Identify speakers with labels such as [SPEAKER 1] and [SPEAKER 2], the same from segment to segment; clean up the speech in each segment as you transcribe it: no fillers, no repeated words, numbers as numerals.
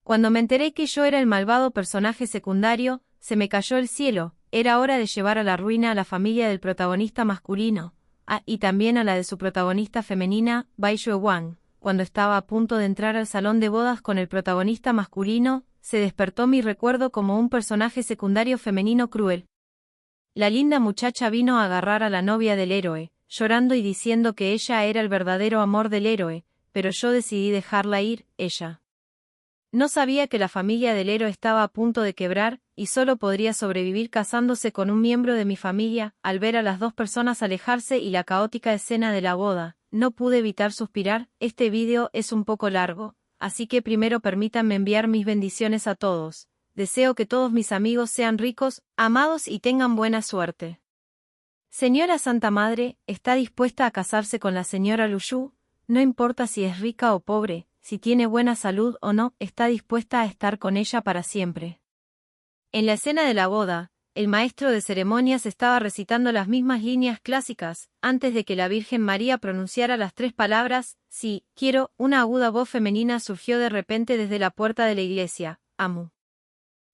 [SPEAKER 1] Cuando me enteré que yo era el malvado personaje secundario, se me cayó el cielo. Era hora de llevar a la ruina a la familia del protagonista masculino, y también a la de su protagonista femenina, Bai Wang. Cuando estaba a punto de entrar al salón de bodas con el protagonista masculino, se despertó mi recuerdo como un personaje secundario femenino cruel. La linda muchacha vino a agarrar a la novia del héroe, llorando y diciendo que ella era el verdadero amor del héroe, pero yo decidí dejarla ir, ella. No sabía que la familia del héroe estaba a punto de quebrar, y solo podría sobrevivir casándose con un miembro de mi familia. Al ver a las dos personas alejarse y la caótica escena de la boda, no pude evitar suspirar. Este vídeo es un poco largo, así que primero permítanme enviar mis bendiciones a todos. Deseo que todos mis amigos sean ricos, amados y tengan buena suerte. Señora Santa Madre, ¿está dispuesta a casarse con la señora Lu Yu? No importa si es rica o pobre, si tiene buena salud o no, está dispuesta a estar con ella para siempre. En la escena de la boda, el maestro de ceremonias estaba recitando las mismas líneas clásicas, antes de que la Virgen María pronunciara las 3 palabras, sí, quiero. Una aguda voz femenina surgió de repente desde la puerta de la iglesia, Amu.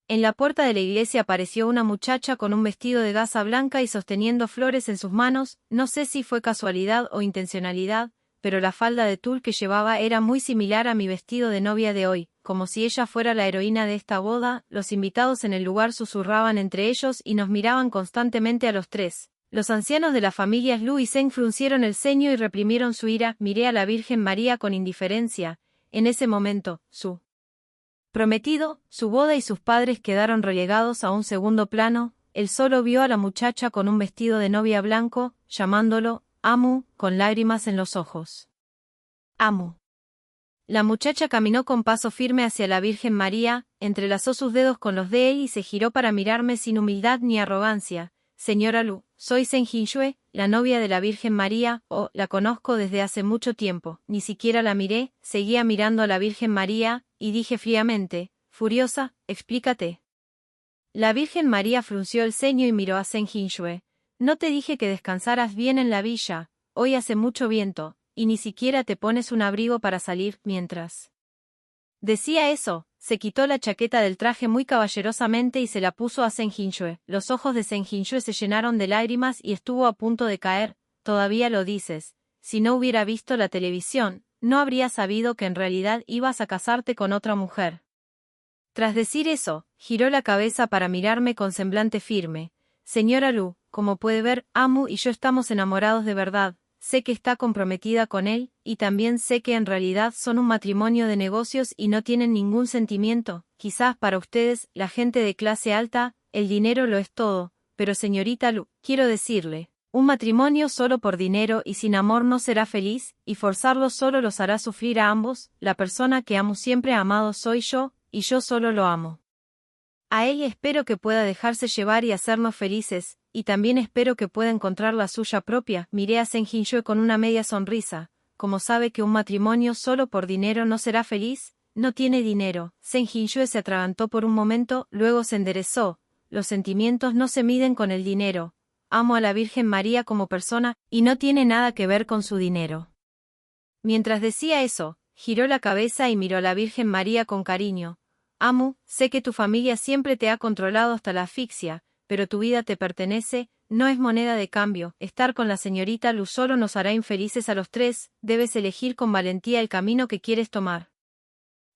[SPEAKER 1] En la puerta de la iglesia apareció una muchacha con un vestido de gasa blanca y sosteniendo flores en sus manos. No sé si fue casualidad o intencionalidad, pero la falda de tul que llevaba era muy similar a mi vestido de novia de hoy, como si ella fuera la heroína de esta boda. Los invitados en el lugar susurraban entre ellos y nos miraban constantemente a los 3. Los ancianos de las familias Lu y Zheng fruncieron el ceño y reprimieron su ira. Miré a la Virgen María con indiferencia. En ese momento, su prometido, su boda y sus padres quedaron relegados a un segundo plano. Él solo vio a la muchacha con un vestido de novia blanco, llamándolo Amu, con lágrimas en los ojos. Amu. La muchacha caminó con paso firme hacia la Virgen María, entrelazó sus dedos con los de él y se giró para mirarme sin humildad ni arrogancia. Señora Lu, soy Zheng Jinxue, la novia de la Virgen María. La conozco desde hace mucho tiempo. Ni siquiera la miré, seguía mirando a la Virgen María, y dije fríamente, furiosa, explícate. La Virgen María frunció el ceño y miró a Zheng Jinxue. No te dije que descansaras bien en la villa, hoy hace mucho viento, y ni siquiera te pones un abrigo para salir. Mientras decía eso, se quitó la chaqueta del traje muy caballerosamente y se la puso a Zheng Jinxue. Los ojos de Zheng Jinxue se llenaron de lágrimas y estuvo a punto de caer. Todavía lo dices. Si no hubiera visto la televisión, no habría sabido que en realidad ibas a casarte con otra mujer. Tras decir eso, giró la cabeza para mirarme con semblante firme. Señora Lu, como puede ver, Amu y yo estamos enamorados de verdad. Sé que está comprometida con él, y también sé que en realidad son un matrimonio de negocios y no tienen ningún sentimiento. Quizás para ustedes, la gente de clase alta, el dinero lo es todo, pero señorita Lu, quiero decirle, un matrimonio solo por dinero y sin amor no será feliz, y forzarlo solo los hará sufrir a ambos. La persona que Amu siempre ha amado soy yo, y yo solo lo amo. A él espero que pueda dejarse llevar y hacernos felices, y también espero que pueda encontrar la suya propia. Miré a Zheng Jinxue con una media sonrisa. ¿Cómo sabe que un matrimonio solo por dinero no será feliz? No tiene dinero. Zheng Jinxue se atragantó por un momento, luego se enderezó. Los sentimientos no se miden con el dinero. Amo a la Virgen María como persona, y no tiene nada que ver con su dinero. Mientras decía eso, giró la cabeza y miró a la Virgen María con cariño. Amu, sé que tu familia siempre te ha controlado hasta la asfixia, pero tu vida te pertenece, no es moneda de cambio. Estar con la señorita Lu solo nos hará infelices a los 3, debes elegir con valentía el camino que quieres tomar.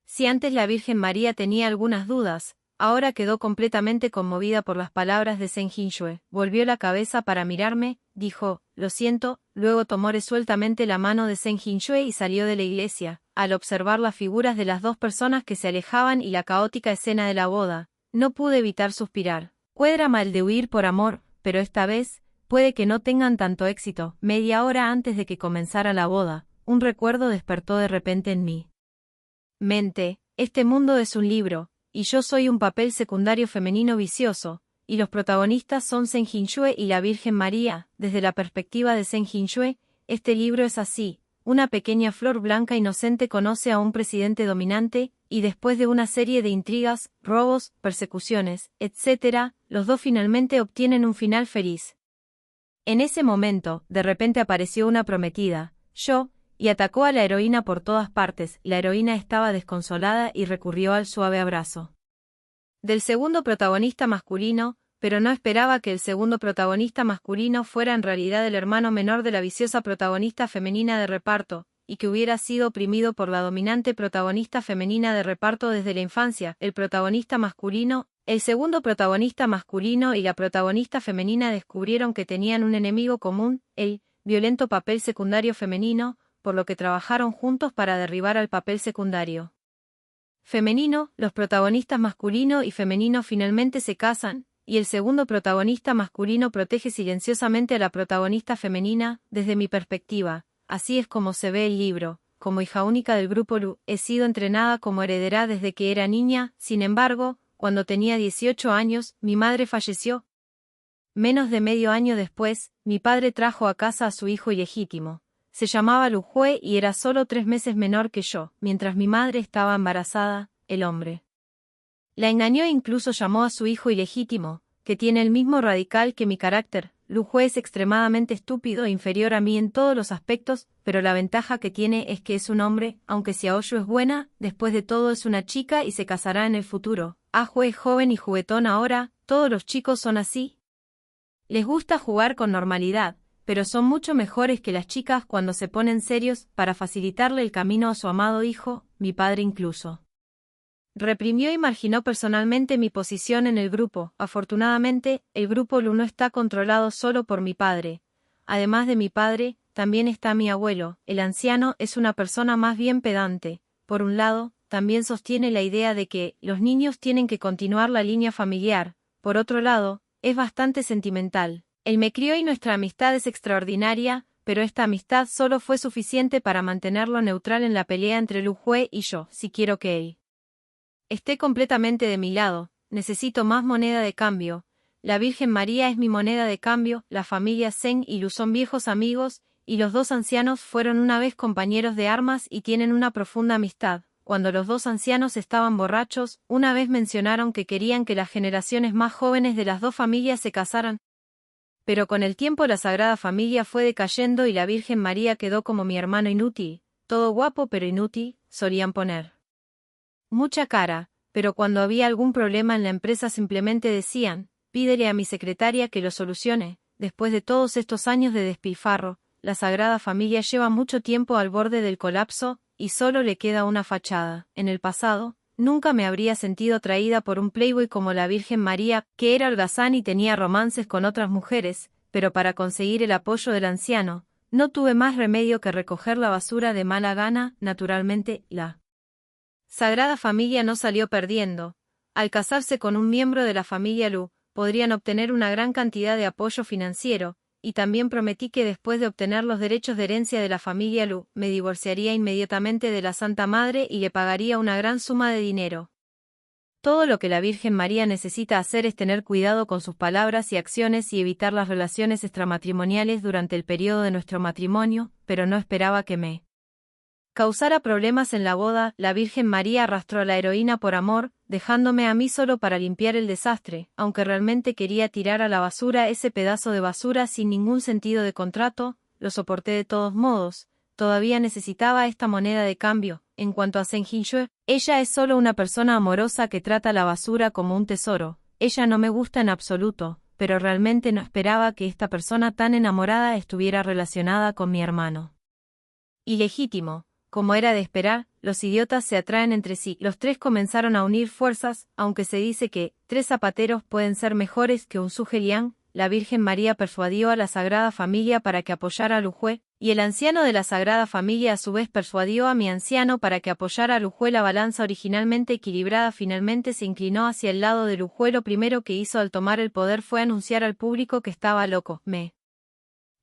[SPEAKER 1] Si antes la Virgen María tenía algunas dudas, ahora quedó completamente conmovida por las palabras de Zheng Jinxue. Volvió la cabeza para mirarme, dijo, lo siento, luego tomó resueltamente la mano de Zheng Jinxue y salió de la iglesia. Al observar las figuras de las dos personas que se alejaban y la caótica escena de la boda, no pude evitar suspirar. Cuadra mal de huir por amor, pero esta vez, puede que no tengan tanto éxito. Media hora antes de que comenzara la boda, un recuerdo despertó de repente en mí. Mente, este mundo es un libro, y yo soy un papel secundario femenino vicioso, y los protagonistas son Zheng Jinxue y la Virgen María. Desde la perspectiva de Zheng Jinxue, este libro es así. Una pequeña flor blanca inocente conoce a un presidente dominante, y después de una serie de intrigas, robos, persecuciones, etc., los dos finalmente obtienen un final feliz. En ese momento, de repente apareció una prometida, yo, y atacó a la heroína por todas partes. La heroína estaba desconsolada y recurrió al suave abrazo del segundo protagonista masculino, pero no esperaba que el segundo protagonista masculino fuera en realidad el hermano menor de la viciosa protagonista femenina de reparto, y que hubiera sido oprimido por la dominante protagonista femenina de reparto desde la infancia. El protagonista masculino, el segundo protagonista masculino y la protagonista femenina descubrieron que tenían un enemigo común, el violento papel secundario femenino, por lo que trabajaron juntos para derribar al papel secundario femenino. Los protagonistas masculino y femenino finalmente se casan, y el segundo protagonista masculino protege silenciosamente a la protagonista femenina. Desde mi perspectiva, así es como se ve el libro. Como hija única del grupo Lu, he sido entrenada como heredera desde que era niña. Sin embargo, cuando tenía 18 años, mi madre falleció. Menos de medio año después, mi padre trajo a casa a su hijo ilegítimo. Se llamaba Lu Jue y era solo 3 meses menor que yo. Mientras mi madre estaba embarazada, el hombre la engañó e incluso llamó a su hijo ilegítimo, que tiene el mismo radical que mi carácter. Lu Jue es extremadamente estúpido e inferior a mí en todos los aspectos, pero la ventaja que tiene es que es un hombre. Aunque Xiaoyu es buena, después de todo es una chica y se casará en el futuro. Ah Jue es joven y juguetón ahora. Todos los chicos son así. Les gusta jugar con normalidad, pero son mucho mejores que las chicas cuando se ponen serios. Para facilitarle el camino a su amado hijo, mi padre incluso reprimió y marginó personalmente mi posición en el grupo. Afortunadamente, el grupo Lu no está controlado solo por mi padre. Además de mi padre, también está mi abuelo. El anciano es una persona más bien pedante. Por un lado, también sostiene la idea de que los niños tienen que continuar la línea familiar. Por otro lado, es bastante sentimental. Él me crió y nuestra amistad es extraordinaria, pero esta amistad solo fue suficiente para mantenerlo neutral en la pelea entre Lu Jue y yo. Si quiero que él esté completamente de mi lado, necesito más moneda de cambio. La Virgen María es mi moneda de cambio. La familia Zheng y Lu son viejos amigos, y los dos ancianos fueron una vez compañeros de armas y tienen una profunda amistad. Cuando los dos ancianos estaban borrachos, una vez mencionaron que querían que las generaciones más jóvenes de las dos familias se casaran. Pero con el tiempo la Sagrada Familia fue decayendo y la Virgen María quedó como mi hermano inútil. Todo guapo pero inútil, solían poner mucha cara, pero cuando había algún problema en la empresa simplemente decían, pídele a mi secretaria que lo solucione. Después de todos estos años de despilfarro, la Sagrada Familia lleva mucho tiempo al borde del colapso, y solo le queda una fachada. En el pasado, nunca me habría sentido atraída por un playboy como la Virgen María, que era holgazán y tenía romances con otras mujeres, pero para conseguir el apoyo del anciano, no tuve más remedio que recoger la basura de mala gana. Naturalmente, la Sagrada Familia no salió perdiendo. Al casarse con un miembro de la familia Lu, podrían obtener una gran cantidad de apoyo financiero, y también prometí que después de obtener los derechos de herencia de la familia Lu, me divorciaría inmediatamente de la Santa Madre y le pagaría una gran suma de dinero. Todo lo que la Virgen María necesita hacer es tener cuidado con sus palabras y acciones y evitar las relaciones extramatrimoniales durante el periodo de nuestro matrimonio, pero no esperaba que me causara problemas en la boda. La Virgen María arrastró a la heroína por amor, dejándome a mí solo para limpiar el desastre, aunque realmente quería tirar a la basura ese pedazo de basura sin ningún sentido de contrato. Lo soporté de todos modos. Todavía necesitaba esta moneda de cambio. En cuanto a Zheng Jinxue, ella es solo una persona amorosa que trata la basura como un tesoro. Ella no me gusta en absoluto, pero realmente no esperaba que esta persona tan enamorada estuviera relacionada con mi hermano ilegítimo. Como era de esperar, los idiotas se atraen entre sí. Los tres comenzaron a unir fuerzas, aunque se dice que 3 zapateros pueden ser mejores que un Zhuge-Liang. La Virgen María persuadió a la Sagrada Familia para que apoyara a Lu Jue, y el anciano de la Sagrada Familia a su vez persuadió a mi anciano para que apoyara a Lu Jue. La balanza originalmente equilibrada finalmente se inclinó hacia el lado de Lu Jue. Lo primero que hizo al tomar el poder fue anunciar al público que estaba loco. Me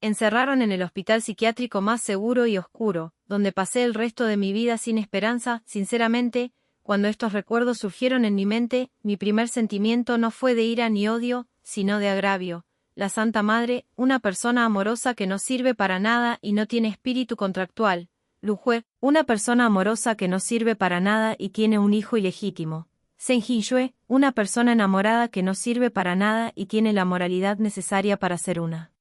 [SPEAKER 1] encerraron en el hospital psiquiátrico más seguro y oscuro, donde pasé el resto de mi vida sin esperanza. Sinceramente, cuando estos recuerdos surgieron en mi mente, mi primer sentimiento no fue de ira ni odio, sino de agravio. La Santa Madre, una persona amorosa que no sirve para nada y no tiene espíritu contractual. Lu Jue, una persona amorosa que no sirve para nada y tiene un hijo ilegítimo. Zheng Jinxue, una persona enamorada que no sirve para nada y tiene la moralidad necesaria para ser una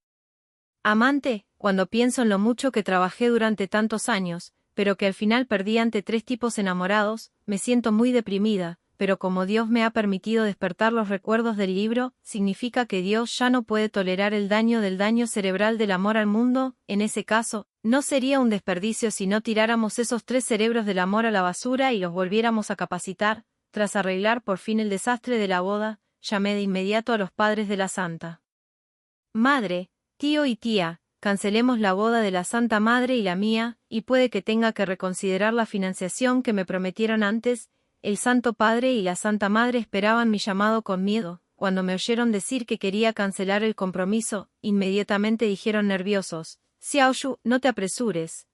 [SPEAKER 1] amante. cuando pienso en lo mucho que trabajé durante tantos años, pero que al final perdí ante 3 tipos enamorados, me siento muy deprimida, pero como Dios me ha permitido despertar los recuerdos del libro, significa que Dios ya no puede tolerar el daño del daño cerebral del amor al mundo. En ese caso, no sería un desperdicio si no tiráramos esos 3 cerebros del amor a la basura y los volviéramos a capacitar. Tras arreglar por fin el desastre de la boda, llamé de inmediato a los padres de la Santa Madre, tío y tía, cancelemos la boda de la Santa Madre y la mía, y puede que tenga que reconsiderar la financiación que me prometieron antes. El Santo Padre y la Santa Madre esperaban mi llamado con miedo. Cuando me oyeron decir que quería cancelar el compromiso, inmediatamente dijeron nerviosos: Xiaoyu, no te apresures.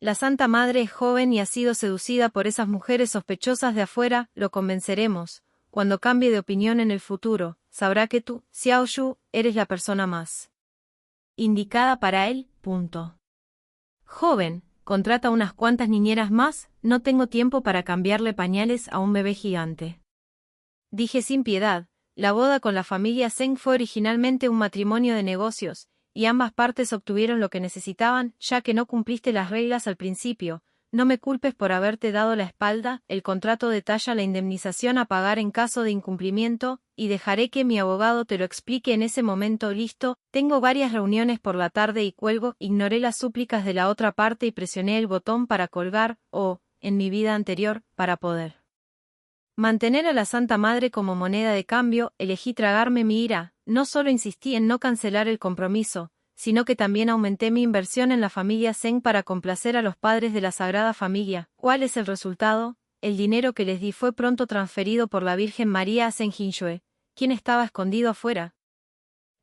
[SPEAKER 1] La Santa Madre es joven y ha sido seducida por esas mujeres sospechosas de afuera, lo convenceremos. Cuando cambie de opinión en el futuro, sabrá que tú, Xiaoyu, eres la persona más indicada para él. Joven, contrata unas cuantas niñeras más, no tengo tiempo para cambiarle pañales a un bebé gigante. Dije sin piedad. La boda con la familia Zeng fue originalmente un matrimonio de negocios, y ambas partes obtuvieron lo que necesitaban, ya que no cumpliste las reglas al principio. No me culpes por haberte dado la espalda. El contrato detalla la indemnización a pagar en caso de incumplimiento, y dejaré que mi abogado te lo explique en ese momento. Listo, tengo varias reuniones por la tarde y cuelgo. Ignoré las súplicas de la otra parte y presioné el botón para colgar, en mi vida anterior, para poder mantener a la Santa Madre como moneda de cambio, elegí tragarme mi ira. No solo insistí en no cancelar el compromiso, sino que también aumenté mi inversión en la familia Zeng para complacer a los padres de la Sagrada Familia. ¿Cuál es el resultado? El dinero que les di fue pronto transferido por la Virgen María a Zeng Jinxue, quien estaba escondido afuera.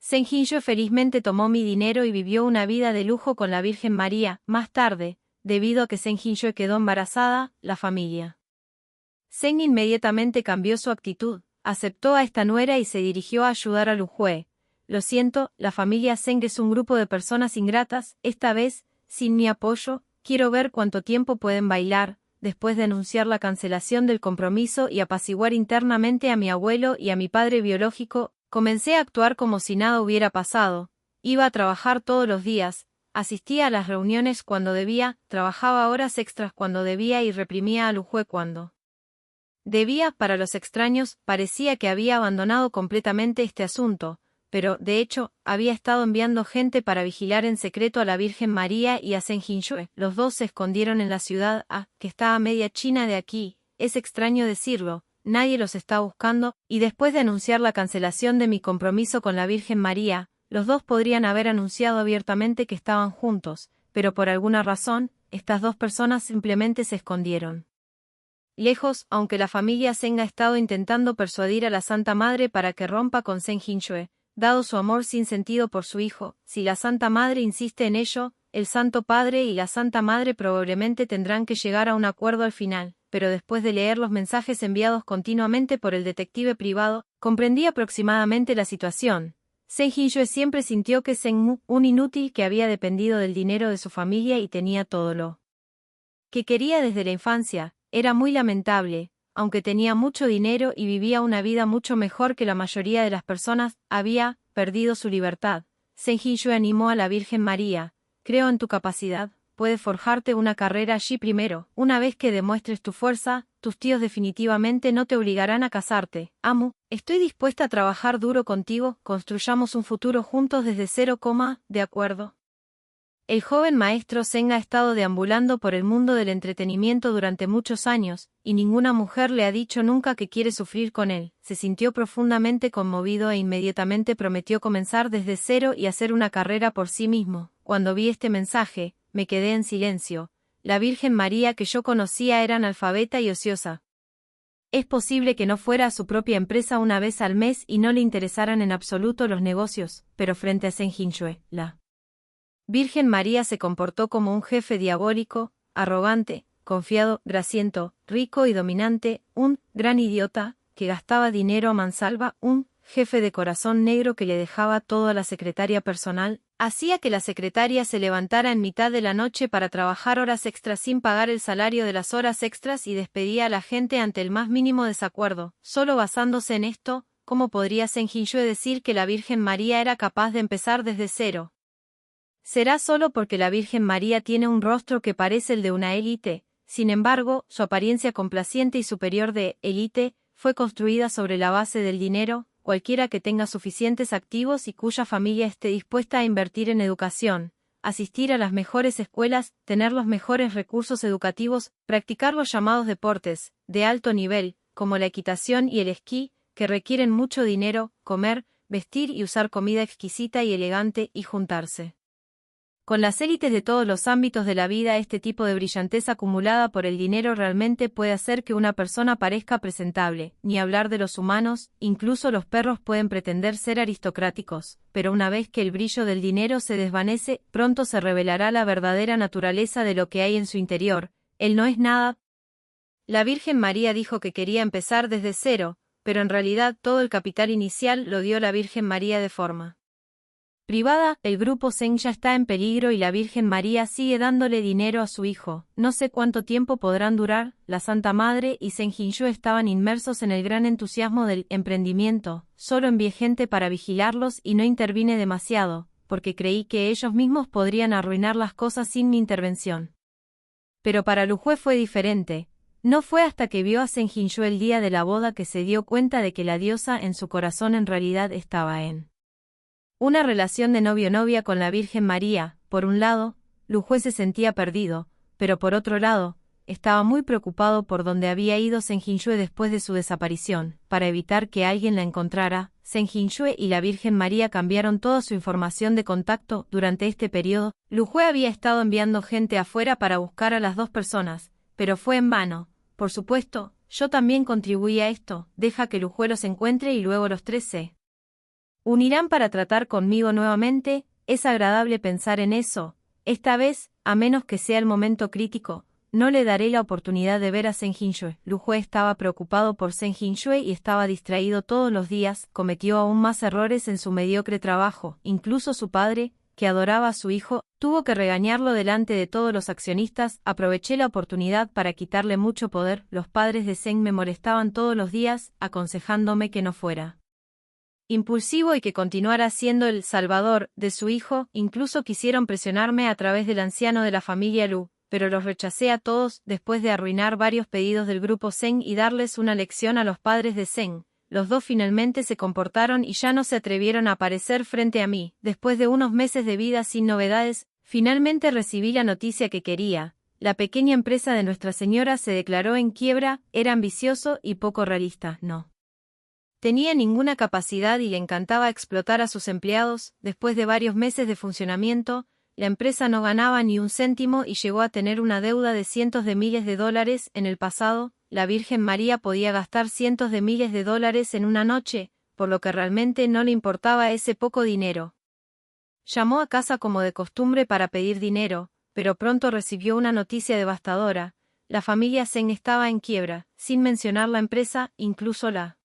[SPEAKER 1] Zeng Jinxue felizmente tomó mi dinero y vivió una vida de lujo con la Virgen María. Más tarde, debido a que Zeng Jinxue quedó embarazada, la familia Zeng inmediatamente cambió su actitud, aceptó a esta nuera y se dirigió a ayudar a Lu Jue. Lo siento, la familia Zeng es un grupo de personas ingratas, esta vez, sin mi apoyo. Quiero ver cuánto tiempo pueden bailar. Después de anunciar la cancelación del compromiso y apaciguar internamente a mi abuelo y a mi padre biológico, comencé a actuar como si nada hubiera pasado. Iba a trabajar todos los días, asistía a las reuniones cuando debía, trabajaba horas extras cuando debía y reprimía a Lu Jue cuando debía. Para los extraños, parecía que había abandonado completamente este asunto, pero, de hecho, había estado enviando gente para vigilar en secreto a la Virgen María y a Zeng Jinxue. Los dos se escondieron en la ciudad que está a media China de aquí. Es extraño decirlo, nadie los está buscando, y después de anunciar la cancelación de mi compromiso con la Virgen María, los dos podrían haber anunciado abiertamente que estaban juntos, pero por alguna razón, estas dos personas simplemente se escondieron lejos. Aunque la familia Zeng ha estado intentando persuadir a la Santa Madre para que rompa con Zeng Jinxue, dado su amor sin sentido por su hijo, si la Santa Madre insiste en ello, el Santo Padre y la Santa Madre probablemente tendrán que llegar a un acuerdo al final. Pero después de leer los mensajes enviados continuamente por el detective privado, comprendí aproximadamente la situación. Zeng Jinxue siempre sintió que Zeng Mu, un inútil que había dependido del dinero de su familia y tenía todo lo que quería desde la infancia, era muy lamentable. Aunque tenía mucho dinero y vivía una vida mucho mejor que la mayoría de las personas, había perdido su libertad. Zeng Jinxue animó a la Virgen María: creo en tu capacidad, puedes forjarte una carrera allí primero. Una vez que demuestres tu fuerza, tus tíos definitivamente no te obligarán a casarte. Amo, estoy dispuesta a trabajar duro contigo, construyamos un futuro juntos desde cero, ¿de acuerdo? El joven maestro Zeng ha estado deambulando por el mundo del entretenimiento durante muchos años, y ninguna mujer le ha dicho nunca que quiere sufrir con él. Se sintió profundamente conmovido e inmediatamente prometió comenzar desde cero y hacer una carrera por sí mismo. Cuando vi este mensaje, me quedé en silencio. La Virgen María que yo conocía era analfabeta y ociosa. Es posible que no fuera a su propia empresa una vez al mes y no le interesaran en absoluto los negocios, pero frente a Zeng Jinxue, la Virgen María se comportó como un jefe diabólico, arrogante, confiado, grasiento, rico y dominante, un gran idiota, que gastaba dinero a mansalva, un jefe de corazón negro que le dejaba todo a la secretaria personal, hacía que la secretaria se levantara en mitad de la noche para trabajar horas extras sin pagar el salario de las horas extras y despedía a la gente ante el más mínimo desacuerdo. Solo basándose en esto, ¿cómo podría Zeng Jinxue decir que la Virgen María era capaz de empezar desde cero? Será solo porque la Virgen María tiene un rostro que parece el de una élite. Sin embargo, su apariencia complaciente y superior de élite fue construida sobre la base del dinero. Cualquiera que tenga suficientes activos y cuya familia esté dispuesta a invertir en educación, asistir a las mejores escuelas, tener los mejores recursos educativos, practicar los llamados deportes de alto nivel, como la equitación y el esquí, que requieren mucho dinero, comer, vestir y usar comida exquisita y elegante, y juntarse con las élites de todos los ámbitos de la vida. Este tipo de brillantez acumulada por el dinero realmente puede hacer que una persona parezca presentable. Ni hablar de los humanos, incluso los perros pueden pretender ser aristocráticos, pero una vez que el brillo del dinero se desvanece, pronto se revelará la verdadera naturaleza de lo que hay en su interior. Él no es nada. La Virgen María dijo que quería empezar desde cero, pero en realidad todo el capital inicial lo dio la Virgen María de forma privada. El grupo Zeng ya está en peligro y la Virgen María sigue dándole dinero a su hijo. No sé cuánto tiempo podrán durar. La Santa Madre y Zeng Jinshu estaban inmersos en el gran entusiasmo del emprendimiento. Solo envié gente para vigilarlos y no intervine demasiado, porque creí que ellos mismos podrían arruinar las cosas sin mi intervención. Pero para Lu Jue fue diferente. No fue hasta que vio a Zeng Jinshu el día de la boda que se dio cuenta de que la diosa en su corazón en realidad estaba en una relación de novio-novia con la Virgen María. Por un lado, Lu Jue se sentía perdido, pero por otro lado, estaba muy preocupado por dónde había ido Zeng Jinshu después de su desaparición. Para evitar que alguien la encontrara, Zeng Jinshu y la Virgen María cambiaron toda su información de contacto. Durante este periodo, Lu Jue había estado enviando gente afuera para buscar a las dos personas, pero fue en vano. Por supuesto, yo también contribuí a esto. Deja que Lu Jue los encuentre y luego los tres se unirán para tratar conmigo nuevamente. Es agradable pensar en eso. Esta vez, a menos que sea el momento crítico, no le daré la oportunidad de ver a Zeng Jinshu. Lu Jue estaba preocupado por Zeng Jinshu y estaba distraído todos los días. Cometió aún más errores en su mediocre trabajo. Incluso su padre, que adoraba a su hijo, tuvo que regañarlo delante de todos los accionistas. Aproveché la oportunidad para quitarle mucho poder. Los padres de Zeng me molestaban todos los días, aconsejándome que no fuera impulsivo y que continuara siendo el salvador de su hijo. Incluso quisieron presionarme a través del anciano de la familia Lu, pero los rechacé a todos. Después de arruinar varios pedidos del grupo Zeng y darles una lección a los padres de Zeng, los dos finalmente se comportaron y ya no se atrevieron a aparecer frente a mí. Después de unos meses de vida sin novedades, finalmente recibí la noticia que quería. La pequeña empresa de Nuestra Señora se declaró en quiebra. Era ambicioso y poco realista. No tenía ninguna capacidad y le encantaba explotar a sus empleados. Después de varios meses de funcionamiento, la empresa no ganaba ni un céntimo y llegó a tener una deuda de cientos de miles de dólares. En el pasado, la Virgen María podía gastar cientos de miles de dólares en una noche, por lo que realmente no le importaba ese poco dinero. Llamó a casa como de costumbre para pedir dinero, pero pronto recibió una noticia devastadora. La familia Zeng estaba en quiebra, sin mencionar la empresa. Incluso la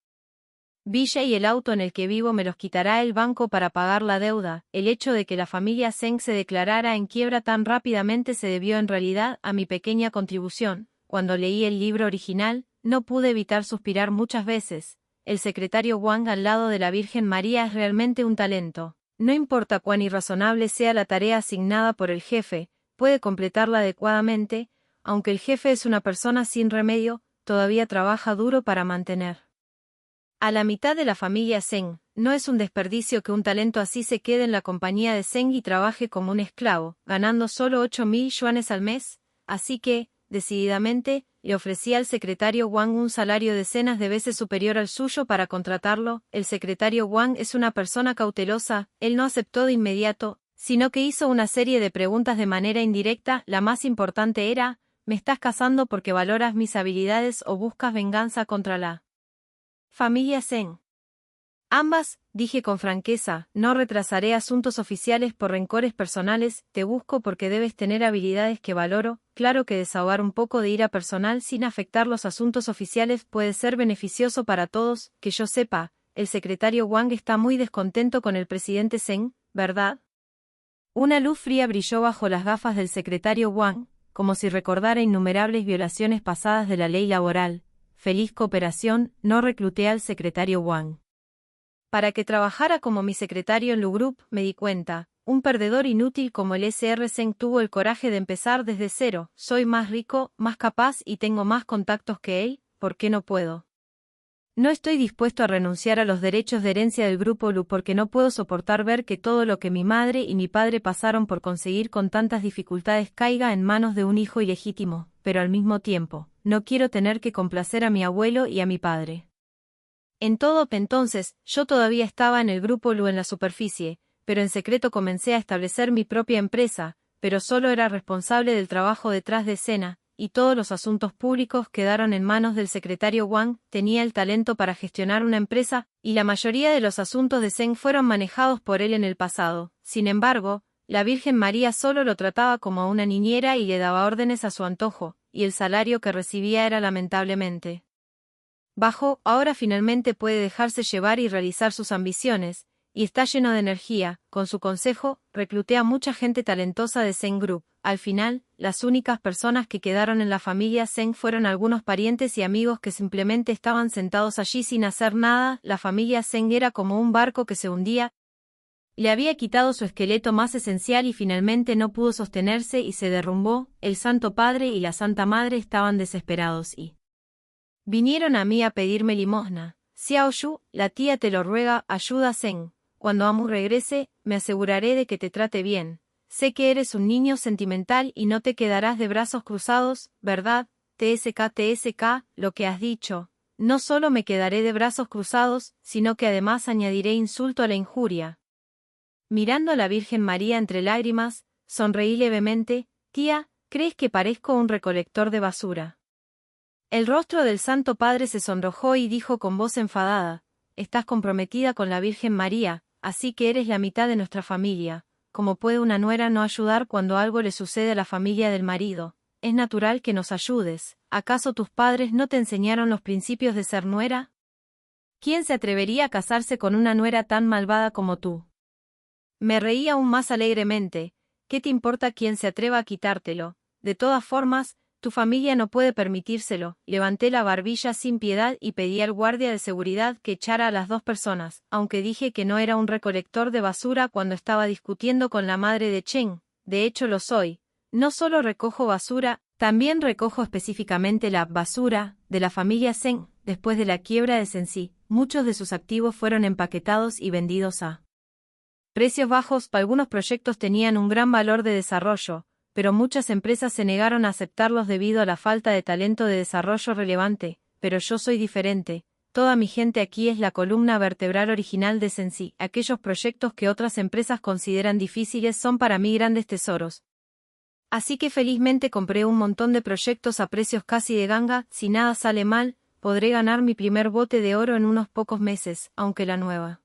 [SPEAKER 1] villa y el auto en el que vivo me los quitará el banco para pagar la deuda. El hecho de que la familia Zeng se declarara en quiebra tan rápidamente se debió en realidad a mi pequeña contribución. Cuando leí el libro original, no pude evitar suspirar muchas veces. El secretario Wang al lado de la Virgen María es realmente un talento. No importa cuán irrazonable sea la tarea asignada por el jefe, puede completarla adecuadamente. Aunque el jefe es una persona sin remedio, todavía trabaja duro para mantener a la mitad de la familia Zeng. No es un desperdicio que un talento así se quede en la compañía de Zeng y trabaje como un esclavo, ganando solo 8.000 yuanes al mes. Así que, decididamente, le ofrecí al secretario Wang un salario decenas de veces superior al suyo para contratarlo. El secretario Wang es una persona cautelosa. Él no aceptó de inmediato, sino que hizo una serie de preguntas de manera indirecta. La más importante era: ¿me estás casando porque valoras mis habilidades o buscas venganza contra la familia Zeng? Ambas, dije con franqueza. No retrasaré asuntos oficiales por rencores personales. Te busco porque debes tener habilidades que valoro. Claro que desahogar un poco de ira personal sin afectar los asuntos oficiales puede ser beneficioso para todos. Que yo sepa, el secretario Wang está muy descontento con el presidente Zeng, ¿verdad? Una luz fría brilló bajo las gafas del secretario Wang, como si recordara innumerables violaciones pasadas de la ley laboral. Feliz cooperación. No recluté al secretario Wang para que trabajara como mi secretario en Lu Group, me di cuenta. Un perdedor inútil como el Sr. Zeng tuvo el coraje de empezar desde cero. Soy más rico, más capaz y tengo más contactos que él, ¿por qué no puedo? No estoy dispuesto a renunciar a los derechos de herencia del Grupo Lu porque no puedo soportar ver que todo lo que mi madre y mi padre pasaron por conseguir con tantas dificultades caiga en manos de un hijo ilegítimo, pero al mismo tiempo, no quiero tener que complacer a mi abuelo y a mi padre. Entonces, yo todavía estaba en el Grupo Lu en la superficie, pero en secreto comencé a establecer mi propia empresa, pero solo era responsable del trabajo detrás de escena, y todos los asuntos públicos quedaron en manos del secretario Wang. Tenía el talento para gestionar una empresa, y la mayoría de los asuntos de Zeng fueron manejados por él en el pasado. Sin embargo, la Virgen María solo lo trataba como a una niñera y le daba órdenes a su antojo, y el salario que recibía era lamentablemente bajo. Ahora finalmente puede dejarse llevar y realizar sus ambiciones, y está lleno de energía. Con su consejo, recluté a mucha gente talentosa de Zeng Group. Al final, las únicas personas que quedaron en la familia Zeng fueron algunos parientes y amigos que simplemente estaban sentados allí sin hacer nada. La familia Zeng era como un barco que se hundía. Le había quitado su esqueleto más esencial y finalmente no pudo sostenerse y se derrumbó. El Santo Padre y la Santa Madre estaban desesperados y vinieron a mí a pedirme limosna. Xiao Yu, la tía te lo ruega, ayuda a Zeng. Cuando Amu regrese, me aseguraré de que te trate bien. Sé que eres un niño sentimental y no te quedarás de brazos cruzados, ¿verdad? TSK, lo que has dicho. No solo me quedaré de brazos cruzados, sino que además añadiré insulto a la injuria. Mirando a la Virgen María entre lágrimas, sonreí levemente. Tía, ¿crees que parezco un recolector de basura? El rostro del Santo Padre se sonrojó y dijo con voz enfadada: estás comprometida con la Virgen María, así que eres la mitad de nuestra familia. ¿Cómo puede una nuera no ayudar cuando algo le sucede a la familia del marido? Es natural que nos ayudes. ¿Acaso tus padres no te enseñaron los principios de ser nuera? ¿Quién se atrevería a casarse con una nuera tan malvada como tú? Me reí aún más alegremente. ¿Qué te importa quién se atreva a quitártelo? De todas formas, tu familia no puede permitírselo. Levanté la barbilla sin piedad y pedí al guardia de seguridad que echara a las dos personas, aunque dije que no era un recolector de basura cuando estaba discutiendo con la madre de Cheng. De hecho lo soy. No solo recojo basura, también recojo específicamente la basura de la familia Zeng. Después de la quiebra de Sensi, muchos de sus activos fueron empaquetados y vendidos a precios bajos. Algunos proyectos tenían un gran valor de desarrollo, pero muchas empresas se negaron a aceptarlos debido a la falta de talento de desarrollo relevante. Pero yo soy diferente. Toda mi gente aquí es la columna vertebral original de Sensi. Aquellos proyectos que otras empresas consideran difíciles son para mí grandes tesoros. Así que felizmente compré un montón de proyectos a precios casi de ganga. Si nada sale mal, podré ganar mi primer bote de oro en unos pocos meses, aunque la nueva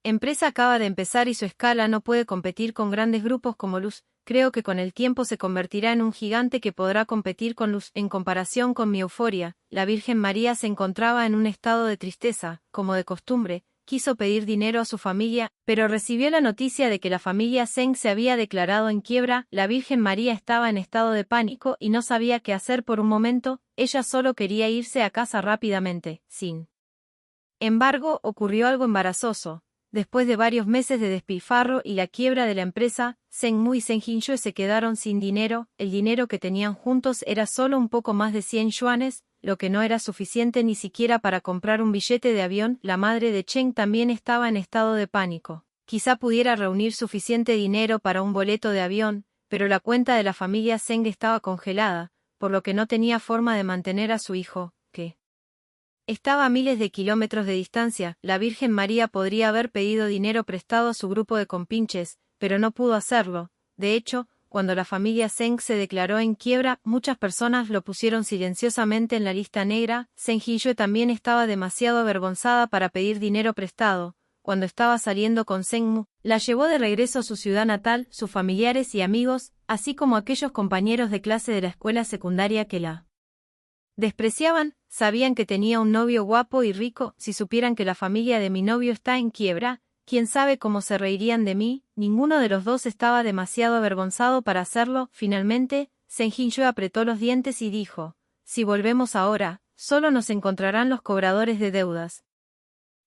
[SPEAKER 1] empresa acaba de empezar y su escala no puede competir con grandes grupos como Luz. Creo que con el tiempo se convertirá en un gigante que podrá competir con Luz. En comparación con mi euforia, la Virgen María se encontraba en un estado de tristeza. Como de costumbre, quiso pedir dinero a su familia, pero recibió la noticia de que la familia Zeng se había declarado en quiebra. La Virgen María estaba en estado de pánico y no sabía qué hacer por un momento. Ella solo quería irse a casa rápidamente. Sin embargo, ocurrió algo embarazoso. Después de varios meses de despilfarro y la quiebra de la empresa, Zeng Mu y Zeng Jinxue se quedaron sin dinero. El dinero que tenían juntos era solo un poco más de 100 yuanes, lo que no era suficiente ni siquiera para comprar un billete de avión. La madre de Cheng también estaba en estado de pánico. Quizá pudiera reunir suficiente dinero para un boleto de avión, pero la cuenta de la familia Zeng estaba congelada, por lo que no tenía forma de mantener a su hijo, que estaba a miles de kilómetros de distancia. La Virgen María podría haber pedido dinero prestado a su grupo de compinches, pero no pudo hacerlo. De hecho, cuando la familia Zeng se declaró en quiebra, muchas personas lo pusieron silenciosamente en la lista negra. Zeng Jinxue también estaba demasiado avergonzada para pedir dinero prestado. Cuando estaba saliendo con Zeng Mu, la llevó de regreso a su ciudad natal. Sus familiares y amigos, así como aquellos compañeros de clase de la escuela secundaria que la despreciaban, sabían que tenía un novio guapo y rico. Si supieran que la familia de mi novio está en quiebra, quién sabe cómo se reirían de mí. Ninguno de los dos estaba demasiado avergonzado para hacerlo. Finalmente, Zeng Jinxue apretó los dientes y dijo: si volvemos ahora, solo nos encontrarán los cobradores de deudas.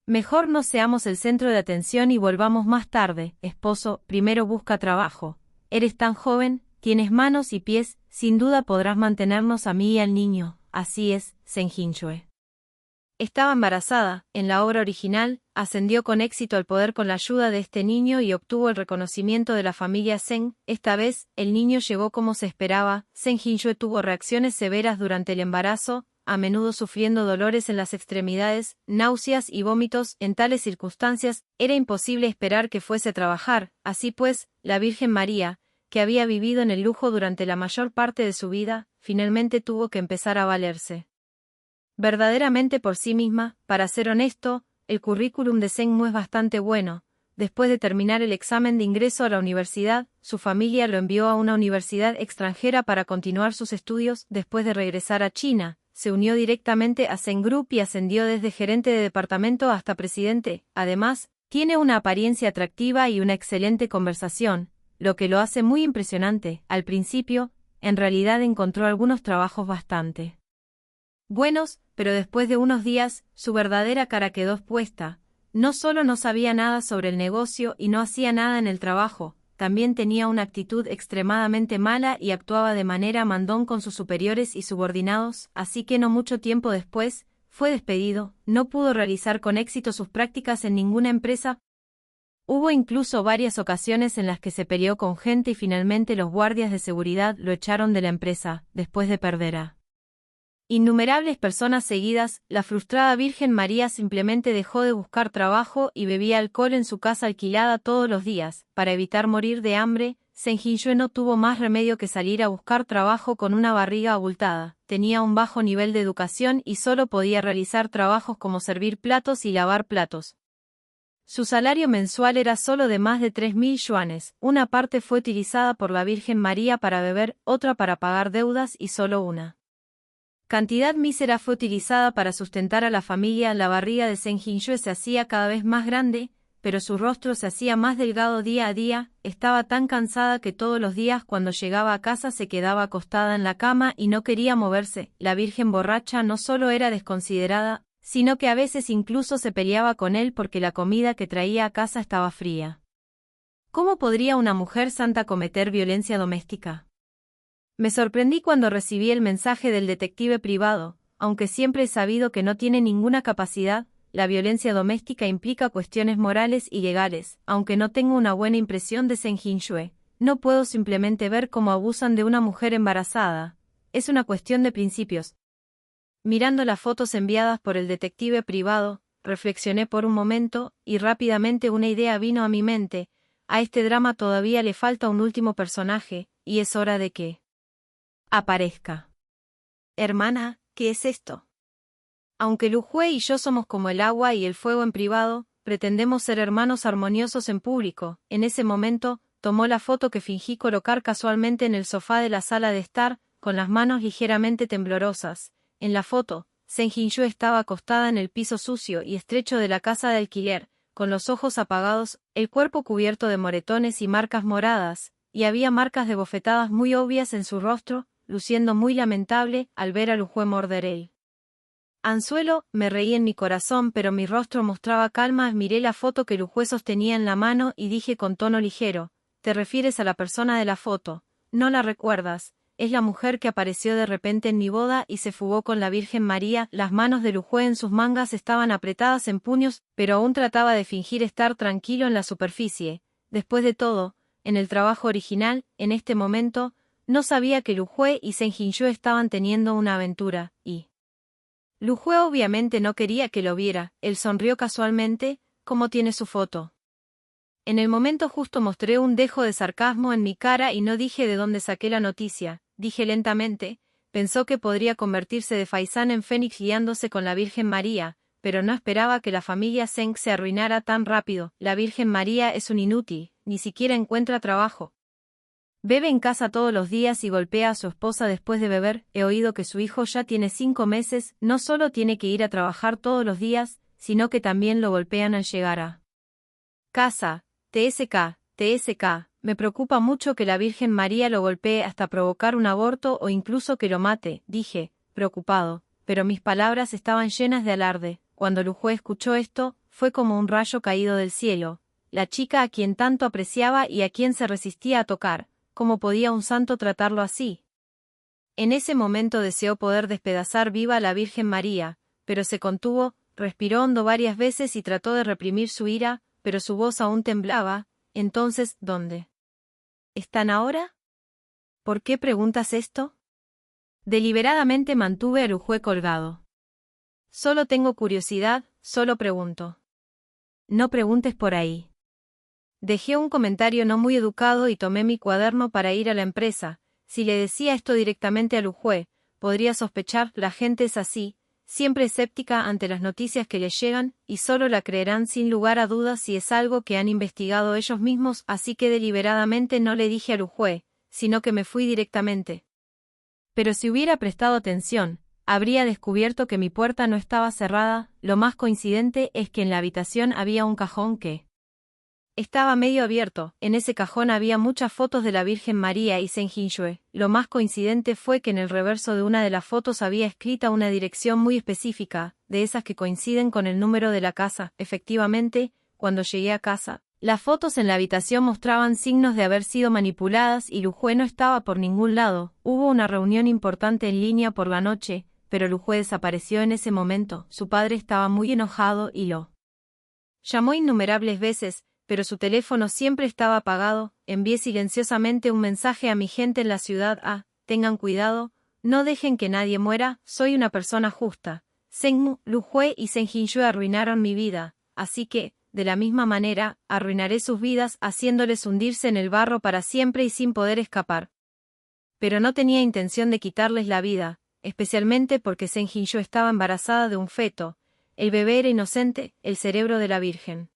[SPEAKER 1] Mejor no seamos el centro de atención y volvamos más tarde. Esposo, primero busca trabajo. Eres tan joven, tienes manos y pies, sin duda podrás mantenernos a mí y al niño. Así es, Seng Hinchue. Estaba embarazada. En la obra original, ascendió con éxito al poder con la ayuda de este niño y obtuvo el reconocimiento de la familia Seng. Esta vez, el niño llegó como se esperaba. Seng Hinchue tuvo reacciones severas durante el embarazo, a menudo sufriendo dolores en las extremidades, náuseas y vómitos. En tales circunstancias, era imposible esperar que fuese a trabajar. Así pues, la Virgen María, que había vivido en el lujo durante la mayor parte de su vida, finalmente tuvo que empezar a valerse verdaderamente por sí misma. Para ser honesto, el currículum de Seng no es bastante bueno. Después de terminar el examen de ingreso a la universidad, su familia lo envió a una universidad extranjera para continuar sus estudios. Después de regresar a China, se unió directamente a Seng Group y ascendió desde gerente de departamento hasta presidente. Además, tiene una apariencia atractiva y una excelente conversación, lo que lo hace muy impresionante. Al principio, en realidad encontró algunos trabajos bastante buenos, pero después de unos días, su verdadera cara quedó expuesta. No solo no sabía nada sobre el negocio y no hacía nada en el trabajo, también tenía una actitud extremadamente mala y actuaba de manera mandón con sus superiores y subordinados, así que no mucho tiempo después, fue despedido. No pudo realizar con éxito sus prácticas en ninguna empresa. Hubo incluso varias ocasiones en las que se peleó con gente y finalmente los guardias de seguridad lo echaron de la empresa, después de perder a innumerables personas seguidas. La frustrada Virgen María simplemente dejó de buscar trabajo y bebía alcohol en su casa alquilada todos los días. Para evitar morir de hambre, Seng Hinchue no tuvo más remedio que salir a buscar trabajo con una barriga abultada. Tenía un bajo nivel de educación y solo podía realizar trabajos como servir platos y lavar platos. Su salario mensual era solo de más de 3.000 yuanes. Una parte fue utilizada por la Virgen María para beber, otra para pagar deudas y solo una cantidad mísera fue utilizada para sustentar a la familia. La barriga de Seng Hinchue se hacía cada vez más grande, pero su rostro se hacía más delgado día a día. Estaba tan cansada que todos los días cuando llegaba a casa se quedaba acostada en la cama y no quería moverse. La Virgen borracha no solo era desconsiderada, sino que a veces incluso se peleaba con él porque la comida que traía a casa estaba fría. ¿Cómo podría una mujer santa cometer violencia doméstica? Me sorprendí cuando recibí el mensaje del detective privado. Aunque siempre he sabido que no tiene ninguna capacidad, la violencia doméstica implica cuestiones morales y legales. Aunque no tengo una buena impresión de Seng Hinchue, no puedo simplemente ver cómo abusan de una mujer embarazada. Es una cuestión de principios. Mirando las fotos enviadas por el detective privado, reflexioné por un momento, y rápidamente una idea vino a mi mente. A este drama todavía le falta un último personaje, y es hora de que aparezca. Hermana, ¿qué es esto? Aunque Lu Jue y yo somos como el agua y el fuego en privado, pretendemos ser hermanos armoniosos en público. En ese momento, tomó la foto que fingí colocar casualmente en el sofá de la sala de estar, con las manos ligeramente temblorosas. En la foto, Seng Hinchue estaba acostada en el piso sucio y estrecho de la casa de alquiler, con los ojos apagados, el cuerpo cubierto de moretones y marcas moradas, y había marcas de bofetadas muy obvias en su rostro, luciendo muy lamentable al ver a Lu Jue morder el anzuelo. Me reí en mi corazón, pero mi rostro mostraba calma. Miré la foto que Lu Jue sostenía en la mano y dije con tono ligero: ¿te refieres a la persona de la foto? ¿No la recuerdas? Es la mujer que apareció de repente en mi boda y se fugó con la Virgen María. Las manos de Lu Jue en sus mangas estaban apretadas en puños, pero aún trataba de fingir estar tranquilo en la superficie. Después de todo, en el trabajo original, en este momento, no sabía que Lu Jue y Seng Hinchue estaban teniendo una aventura, y Lu Jue obviamente no quería que lo viera. Él sonrió casualmente. ¿Cómo tiene su foto? En el momento justo mostré un dejo de sarcasmo en mi cara y no dije de dónde saqué la noticia. Dije lentamente: pensó que podría convertirse de faisán en fénix guiándose con la Virgen María, pero no esperaba que la familia Seng se arruinara tan rápido. La Virgen María es un inútil, ni siquiera encuentra trabajo. Bebe en casa todos los días y golpea a su esposa después de beber. He oído que su hijo ya tiene 5 meses, no solo tiene que ir a trabajar todos los días, sino que también lo golpean al llegar a casa. TSK, me preocupa mucho que la Virgen María lo golpee hasta provocar un aborto o incluso que lo mate, dije, preocupado, pero mis palabras estaban llenas de alarde. Cuando Lu Jue escuchó esto, fue como un rayo caído del cielo, la chica a quien tanto apreciaba y a quien se resistía a tocar. ¿Cómo podía un santo tratarlo así? En ese momento deseó poder despedazar viva a la Virgen María, pero se contuvo, respiró hondo varias veces y trató de reprimir su ira, pero su voz aún temblaba. Entonces, ¿dónde están ahora? ¿Por qué preguntas esto? Deliberadamente mantuve a Lujue colgado. Solo tengo curiosidad, solo pregunto. No preguntes por ahí. Dejé un comentario no muy educado y tomé mi cuaderno para ir a la empresa. Si le decía esto directamente a Lujue, podría sospechar, la gente es así, siempre escéptica ante las noticias que les llegan, y solo la creerán sin lugar a dudas si es algo que han investigado ellos mismos, así que deliberadamente no le dije a Lujue, sino que me fui directamente. Pero si hubiera prestado atención, habría descubierto que mi puerta no estaba cerrada. Lo más coincidente es que en la habitación había un cajón que estaba medio abierto. En ese cajón había muchas fotos de la Virgen María y Zheng Yinxue. Lo más coincidente fue que en el reverso de una de las fotos había escrita una dirección muy específica, de esas que coinciden con el número de la casa. Efectivamente, cuando llegué a casa, las fotos en la habitación mostraban signos de haber sido manipuladas y Lujue no estaba por ningún lado. Hubo una reunión importante en línea por la noche, pero Lujue desapareció en ese momento. Su padre estaba muy enojado y lo llamó innumerables veces, pero su teléfono siempre estaba apagado. Envié silenciosamente un mensaje a mi gente en la ciudad: tengan cuidado, no dejen que nadie muera, soy una persona justa. Zheng Lujue y Zheng Yinxue arruinaron mi vida, así que, de la misma manera, arruinaré sus vidas haciéndoles hundirse en el barro para siempre y sin poder escapar. Pero no tenía intención de quitarles la vida, especialmente porque Zheng Yinxue estaba embarazada de un feto. El bebé era inocente, el cerebro de la Virgen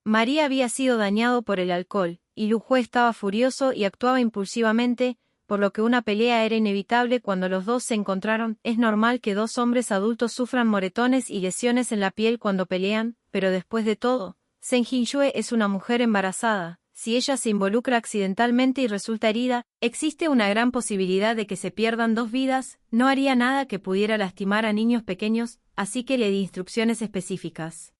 [SPEAKER 1] María había sido dañado por el alcohol, y Lujue estaba furioso y actuaba impulsivamente, por lo que una pelea era inevitable cuando los dos se encontraron. Es normal que dos hombres adultos sufran moretones y lesiones en la piel cuando pelean, pero después de todo, Zheng Yinxue es una mujer embarazada. Si ella se involucra accidentalmente y resulta herida, existe una gran posibilidad de que se pierdan dos vidas. No haría nada que pudiera lastimar a niños pequeños, así que le di instrucciones específicas.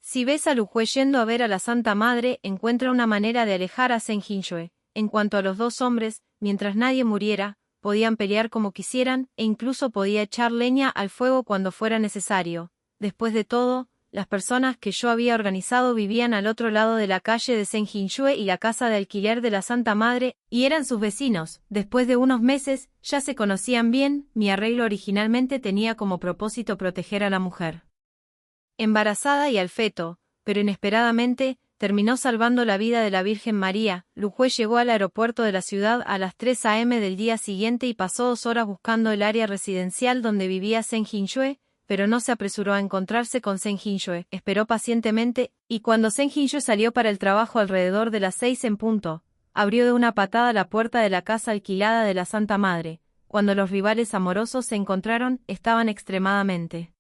[SPEAKER 1] Si ves a Lujue yendo a ver a la Santa Madre, encuentra una manera de alejar a Zheng Yinxue. En cuanto a los dos hombres, mientras nadie muriera, podían pelear como quisieran, e incluso podía echar leña al fuego cuando fuera necesario. Después de todo, las personas que yo había organizado vivían al otro lado de la calle de Zheng Yinxue y la casa de alquiler de la Santa Madre, y eran sus vecinos. Después de unos meses, ya se conocían bien. Mi arreglo originalmente tenía como propósito proteger a la mujer embarazada y al feto, pero inesperadamente, terminó salvando la vida de la Virgen María. Lujue llegó al aeropuerto de la ciudad a las 3 a.m. del día siguiente y pasó 2 horas buscando el área residencial donde vivía Zheng Yinxue, pero no se apresuró a encontrarse con Zheng Yinxue. Esperó pacientemente, y cuando Zheng Yinxue salió para el trabajo alrededor de las 6 en punto, abrió de una patada la puerta de la casa alquilada de la Santa Madre. Cuando los rivales amorosos se encontraron, estaban extremadamente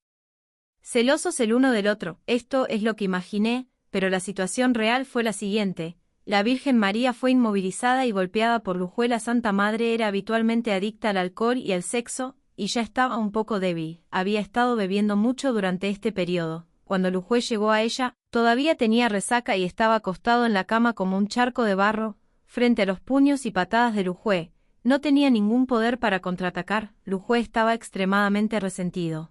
[SPEAKER 1] celosos el uno del otro. Esto es lo que imaginé, pero la situación real fue la siguiente. La Virgen María fue inmovilizada y golpeada por Lujue. La Santa Madre era habitualmente adicta al alcohol y al sexo, y ya estaba un poco débil. Había estado bebiendo mucho durante este periodo. Cuando Lujue llegó a ella, todavía tenía resaca y estaba acostado en la cama como un charco de barro, frente a los puños y patadas de Lujue. No tenía ningún poder para contraatacar. Lujue estaba extremadamente resentido.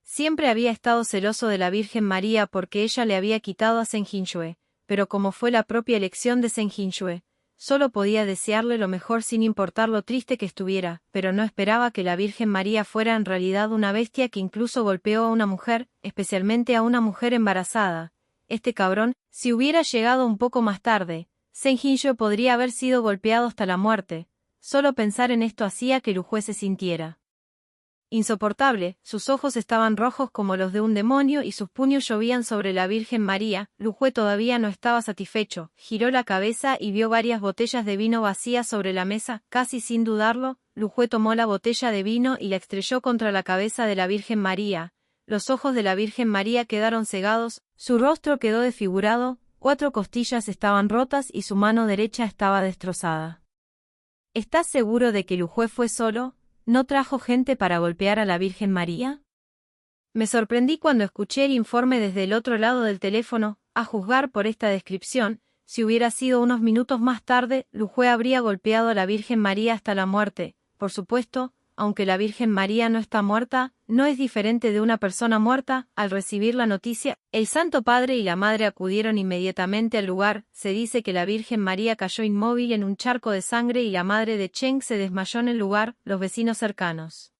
[SPEAKER 1] Siempre había estado celoso de la Virgen María porque ella le había quitado a Zheng Yinxue, pero como fue la propia elección de Zheng Yinxue, solo podía desearle lo mejor sin importar lo triste que estuviera, pero no esperaba que la Virgen María fuera en realidad una bestia que incluso golpeó a una mujer, especialmente a una mujer embarazada. Este cabrón, si hubiera llegado un poco más tarde, Zheng Yinxue podría haber sido golpeado hasta la muerte. Solo pensar en esto hacía que Lujue se sintiera insoportable. Sus ojos estaban rojos como los de un demonio y sus puños llovían sobre la Virgen María. Lujue todavía no estaba satisfecho. Giró la cabeza y vio varias botellas de vino vacías sobre la mesa. Casi sin dudarlo, Lujue tomó la botella de vino y la estrelló contra la cabeza de la Virgen María. Los ojos de la Virgen María quedaron cegados, su rostro quedó desfigurado, 4 costillas estaban rotas y su mano derecha estaba destrozada. ¿Estás seguro de que Lujue fue solo? ¿No trajo gente para golpear a la Virgen María? Me sorprendí cuando escuché el informe desde el otro lado del teléfono. A juzgar por esta descripción, si hubiera sido unos minutos más tarde, Lu Jue habría golpeado a la Virgen María hasta la muerte. Por supuesto, aunque la Virgen María no está muerta, no es diferente de una persona muerta. Al recibir la noticia, el Santo Padre y la Madre acudieron inmediatamente al lugar. Se dice que la Virgen María cayó inmóvil en un charco de sangre y la madre de Cheng se desmayó en el lugar. Los vecinos cercanos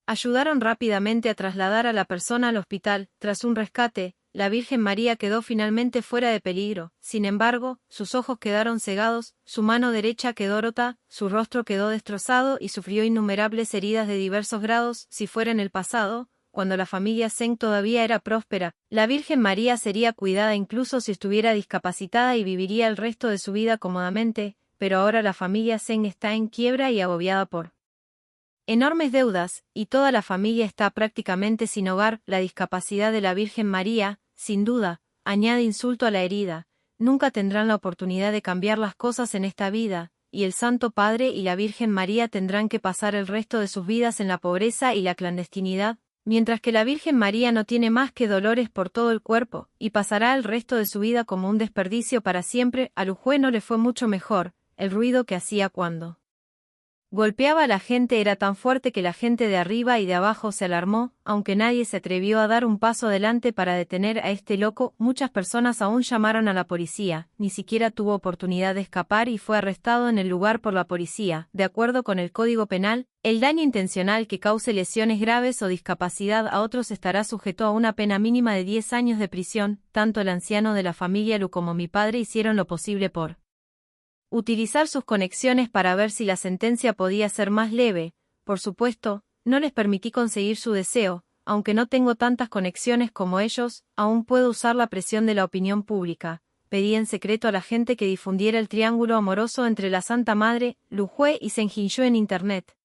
[SPEAKER 1] ayudaron rápidamente a trasladar a la persona al hospital. Tras un rescate, la Virgen María quedó finalmente fuera de peligro. Sin embargo, sus ojos quedaron cegados, su mano derecha quedó rota, su rostro quedó destrozado y sufrió innumerables heridas de diversos grados. Si fuera en el pasado, cuando la familia Zheng todavía era próspera, la Virgen María sería cuidada incluso si estuviera discapacitada y viviría el resto de su vida cómodamente, pero ahora la familia Zheng está en quiebra y agobiada por enormes deudas, y toda la familia está prácticamente sin hogar. La discapacidad de la Virgen María, sin duda, añade insulto a la herida. Nunca tendrán la oportunidad de cambiar las cosas en esta vida, y el Santo Padre y la Virgen María tendrán que pasar el resto de sus vidas en la pobreza y la clandestinidad, mientras que la Virgen María no tiene más que dolores por todo el cuerpo, y pasará el resto de su vida como un desperdicio para siempre. A Lu Jue no le fue mucho mejor. El ruido que hacía cuando golpeaba a la gente era tan fuerte que la gente de arriba y de abajo se alarmó. Aunque nadie se atrevió a dar un paso adelante para detener a este loco, muchas personas aún llamaron a la policía. Ni siquiera tuvo oportunidad de escapar y fue arrestado en el lugar por la policía. De acuerdo con el Código Penal, el daño intencional que cause lesiones graves o discapacidad a otros estará sujeto a una pena mínima de 10 años de prisión. Tanto el anciano de la familia Lu como mi padre hicieron lo posible por utilizar sus conexiones para ver si la sentencia podía ser más leve. Por supuesto, no les permití conseguir su deseo. Aunque no tengo tantas conexiones como ellos, aún puedo usar la presión de la opinión pública. Pedí en secreto a la gente que difundiera el triángulo amoroso entre la Santa Madre, Lu Jue y Zheng Jinxue en Internet.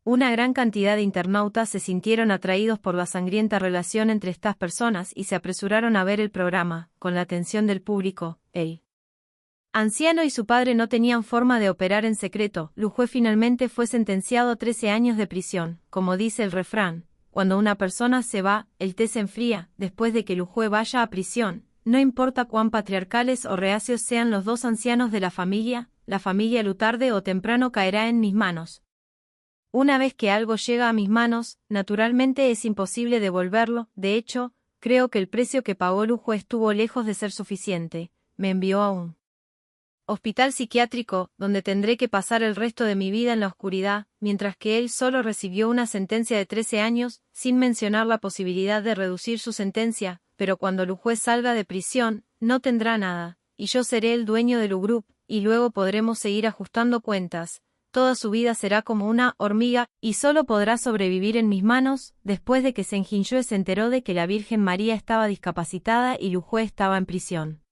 [SPEAKER 1] Una gran cantidad de internautas se sintieron atraídos por la sangrienta relación entre estas personas y se apresuraron a ver el programa. Con la atención del público, el anciano y su padre no tenían forma de operar en secreto. Lu Jue finalmente fue sentenciado a 13 años de prisión. Como dice el refrán, cuando una persona se va, el té se enfría. Después de que Lu Jue vaya a prisión, no importa cuán patriarcales o reacios sean los dos ancianos de la familia Lu tarde o temprano caerá en mis manos. Una vez que algo llega a mis manos, naturalmente es imposible devolverlo. De hecho, creo que el precio que pagó Lu Jue estuvo lejos de ser suficiente. Me envió a un hospital psiquiátrico, donde tendré que pasar el resto de mi vida en la oscuridad, mientras que él solo recibió una sentencia de 13 años, sin mencionar la posibilidad de reducir su sentencia. Pero cuando Lu Jue salga de prisión, no tendrá nada, y yo seré el dueño de Lu Group, y luego podremos seguir ajustando cuentas. Toda su vida será como una hormiga, y solo podrá sobrevivir en mis manos. Después de que Zheng Jinxue se enteró de que la Virgen María estaba discapacitada y Lu Jue estaba en prisión,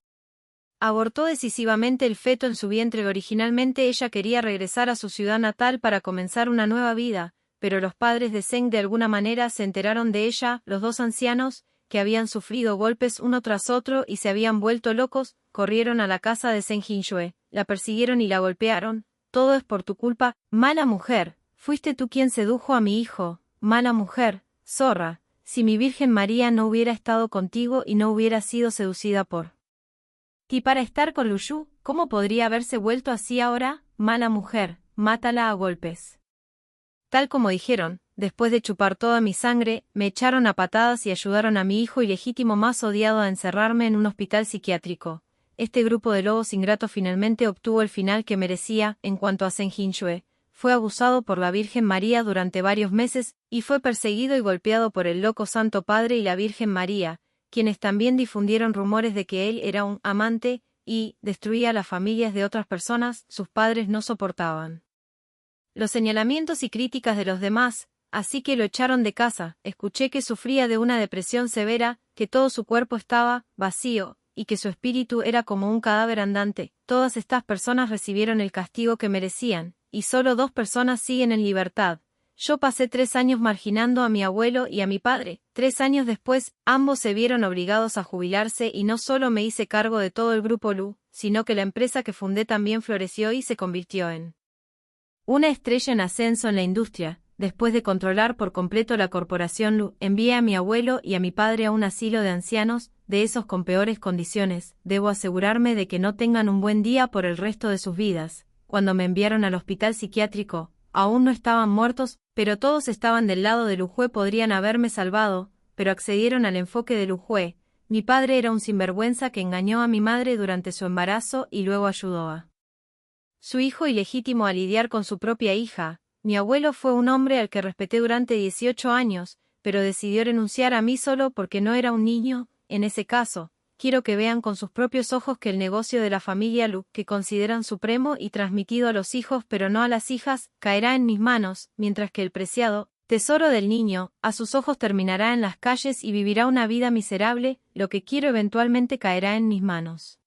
[SPEAKER 1] abortó decisivamente el feto en su vientre. Originalmente ella quería regresar a su ciudad natal para comenzar una nueva vida, pero los padres de Zheng de alguna manera se enteraron de ella. Los dos ancianos, que habían sufrido golpes uno tras otro y se habían vuelto locos, corrieron a la casa de Zheng Jinxue, la persiguieron y la golpearon. Todo es por tu culpa, mala mujer. Fuiste tú quien sedujo a mi hijo, mala mujer, zorra. Si mi Virgen María no hubiera estado contigo y no hubiera sido seducida por ti para estar con Lu Yu, ¿cómo podría haberse vuelto así ahora? Mala mujer, mátala a golpes. Tal como dijeron, después de chupar toda mi sangre, me echaron a patadas y ayudaron a mi hijo ilegítimo más odiado a encerrarme en un hospital psiquiátrico. Este grupo de lobos ingratos finalmente obtuvo el final que merecía. En cuanto a Zheng Jinxue, fue abusado por la Virgen María durante varios meses, y fue perseguido y golpeado por el loco Santo Padre y la Virgen María, quienes también difundieron rumores de que él era un amante, y destruía las familias de otras personas. Sus padres no soportaban los señalamientos y críticas de los demás, así que lo echaron de casa. Escuché que sufría de una depresión severa, que todo su cuerpo estaba vacío, y que su espíritu era como un cadáver andante. Todas estas personas recibieron el castigo que merecían, y solo 2 personas siguen en libertad. Yo pasé 3 años marginando a mi abuelo y a mi padre. 3 años después, ambos se vieron obligados a jubilarse y no solo me hice cargo de todo el grupo Lu, sino que la empresa que fundé también floreció y se convirtió en una estrella en ascenso en la industria. después de controlar por completo la corporación Lu, envié a mi abuelo y a mi padre a un asilo de ancianos, de esos con peores condiciones. Debo asegurarme de que no tengan un buen día por el resto de sus vidas. Cuando me enviaron al hospital psiquiátrico, aún no estaban muertos, pero todos estaban del lado de Lu Jue. Podrían haberme salvado, pero accedieron al enfoque de Lu Jue. Mi padre era un sinvergüenza que engañó a mi madre durante su embarazo y luego ayudó a su hijo ilegítimo a lidiar con su propia hija. Mi abuelo fue un hombre al que respeté durante 18 años, pero decidió renunciar a mí solo porque no era un niño. En ese caso, quiero que vean con sus propios ojos que el negocio de la familia Lu, que consideran supremo y transmitido a los hijos pero no a las hijas, caerá en mis manos, mientras que el preciado tesoro del niño, a sus ojos terminará en las calles y vivirá una vida miserable. Lo que quiero eventualmente caerá en mis manos.